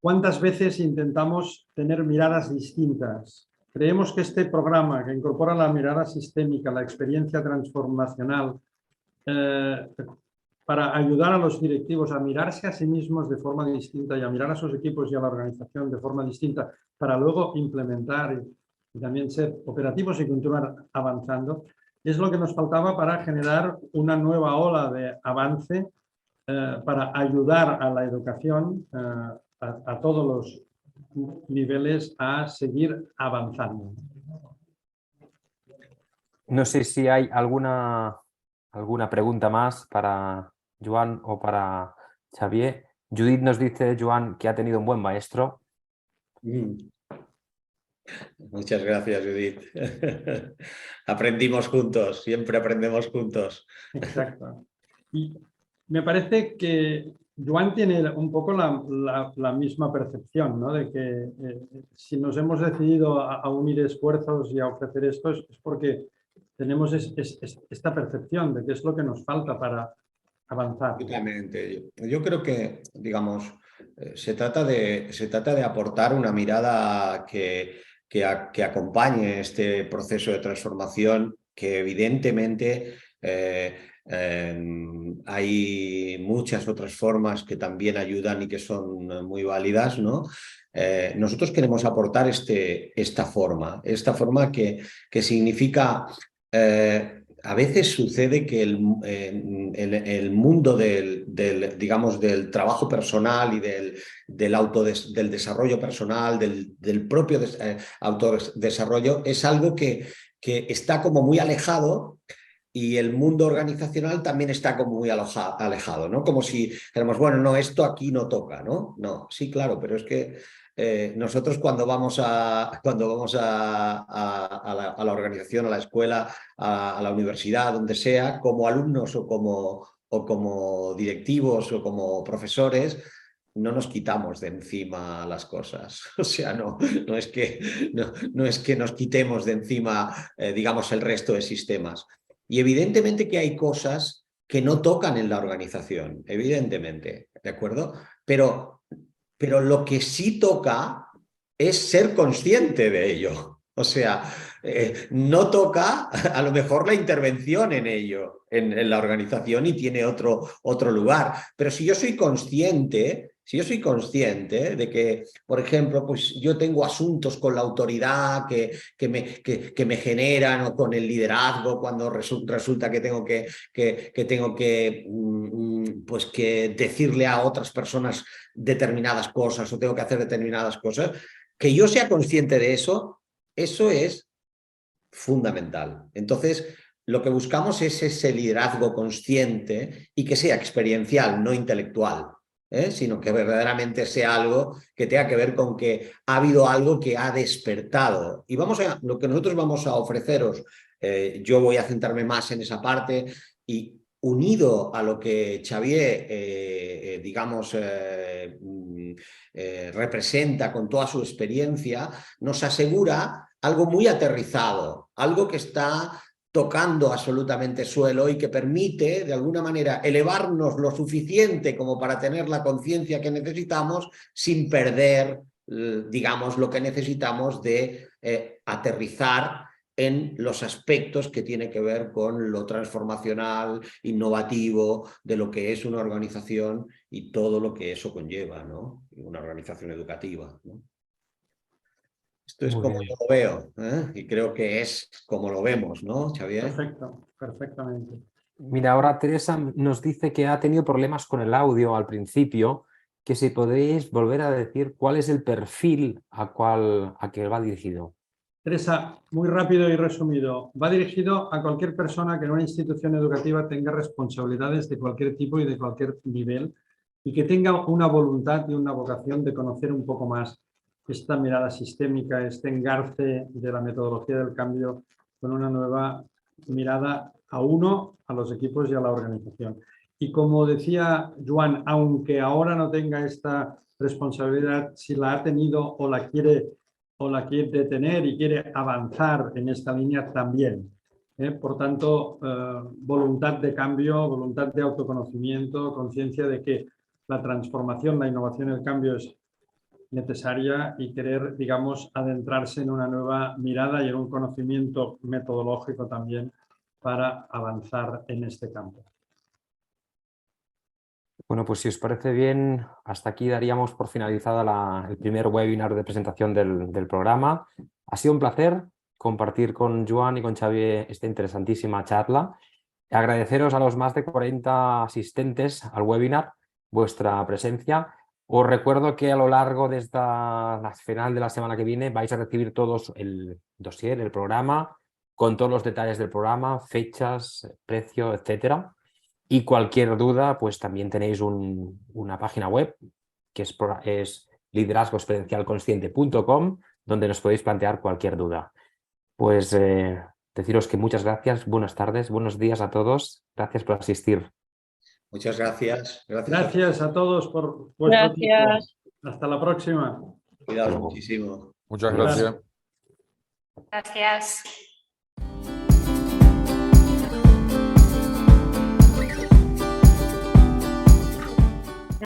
¿Cuántas veces intentamos tener miradas distintas? Creemos que este programa que incorpora la mirada sistémica, la experiencia transformacional, para ayudar a los directivos a mirarse a sí mismos de forma distinta y a mirar a sus equipos y a la organización de forma distinta, para luego implementar y también ser operativos y continuar avanzando, es lo que nos faltaba para generar una nueva ola de avance para ayudar a la educación a todos los niveles a seguir avanzando. No sé si hay alguna pregunta más para Joan o para Xavier. Judith nos dice, Joan, que ha tenido un buen maestro. Muchas gracias, Judith. Aprendimos juntos, siempre aprendemos juntos. Exacto. Y me parece que Joan tiene un poco la misma percepción, ¿no? De que si nos hemos decidido a unir esfuerzos y a ofrecer esto es porque tenemos esta percepción de que es lo que nos falta para avanzar. Absolutamente. Yo creo que, digamos, se trata de aportar una mirada que acompañe este proceso de transformación, que evidentemente hay muchas otras formas que también ayudan y que son muy válidas, ¿no? Nosotros queremos aportar esta forma que significa... a veces sucede que el mundo digamos, del trabajo personal y del desarrollo personal, del propio autodesarrollo, es algo que está como muy alejado, y el mundo organizacional también está como muy alejado, ¿no? Como si dijéramos, bueno, no, esto aquí no toca, ¿no? No, sí, claro, pero es que nosotros cuando vamos a la organización, a la escuela, a la universidad, donde sea, como alumnos o como directivos o como profesores, no nos quitamos de encima las cosas. O sea, no es que nos quitemos de encima, digamos, el resto de sistemas. Y evidentemente que hay cosas que no tocan en la organización, evidentemente, ¿de acuerdo? Pero lo que sí toca es ser consciente de ello. O sea, no toca a lo mejor la intervención en ello, en la organización, y tiene otro lugar. Pero si yo soy consciente de que, por ejemplo, pues yo tengo asuntos con la autoridad que me generan, o con el liderazgo, cuando resulta que tengo pues que decirle a otras personas determinadas cosas, o tengo que hacer determinadas cosas, que yo sea consciente de eso es fundamental. Entonces, lo que buscamos es ese liderazgo consciente y que sea experiencial, no intelectual, sino que verdaderamente sea algo que tenga que ver con que ha habido algo que ha despertado. Y lo que nosotros vamos a ofreceros, yo voy a centrarme más en esa parte, y unido a lo que Xavier, representa con toda su experiencia, nos asegura algo muy aterrizado, algo que está tocando absolutamente suelo y que permite, de alguna manera, elevarnos lo suficiente como para tener la conciencia que necesitamos, sin perder, digamos, lo que necesitamos de aterrizar en los aspectos que tienen que ver con lo transformacional, innovativo, de lo que es una organización y todo lo que eso conlleva, ¿no? Una organización educativa, ¿no? Esto es como yo lo veo, y creo que es como lo vemos, ¿no, Xavier? Perfecto, perfectamente. Mira, ahora Teresa nos dice que ha tenido problemas con el audio al principio, que si podéis volver a decir cuál es el perfil a que va dirigido. Teresa, muy rápido y resumido. Va dirigido a cualquier persona que en una institución educativa tenga responsabilidades de cualquier tipo y de cualquier nivel, y que tenga una voluntad y una vocación de conocer un poco más esta mirada sistémica, este engarce de la metodología del cambio con una nueva mirada a los equipos y a la organización. Y como decía Joan, aunque ahora no tenga esta responsabilidad, si la ha tenido o la quiere tener y quiere avanzar en esta línea también. Por tanto, voluntad de cambio, voluntad de autoconocimiento, conciencia de que la transformación, la innovación y el cambio es necesaria, y querer, digamos, adentrarse en una nueva mirada y en un conocimiento metodológico también para avanzar en este campo. Bueno, pues si os parece bien, hasta aquí daríamos por finalizada el primer webinar de presentación del programa. Ha sido un placer compartir con Joan y con Xavier esta interesantísima charla. Agradeceros a los más de 40 asistentes al webinar vuestra presencia. Os recuerdo que a lo largo de la final de la semana que viene vais a recibir todos el dossier, el programa, con todos los detalles del programa, fechas, precio, etcétera. Y cualquier duda, pues también tenéis una página web que es liderazgoexponencialconsciente.com, donde nos podéis plantear cualquier duda. Pues deciros que muchas gracias, buenas tardes, buenos días a todos. Gracias por asistir. Muchas gracias. Gracias a todos por vuestro tiempo. Hasta la próxima. Cuidaos muchísimo. Muchas gracias. Gracias.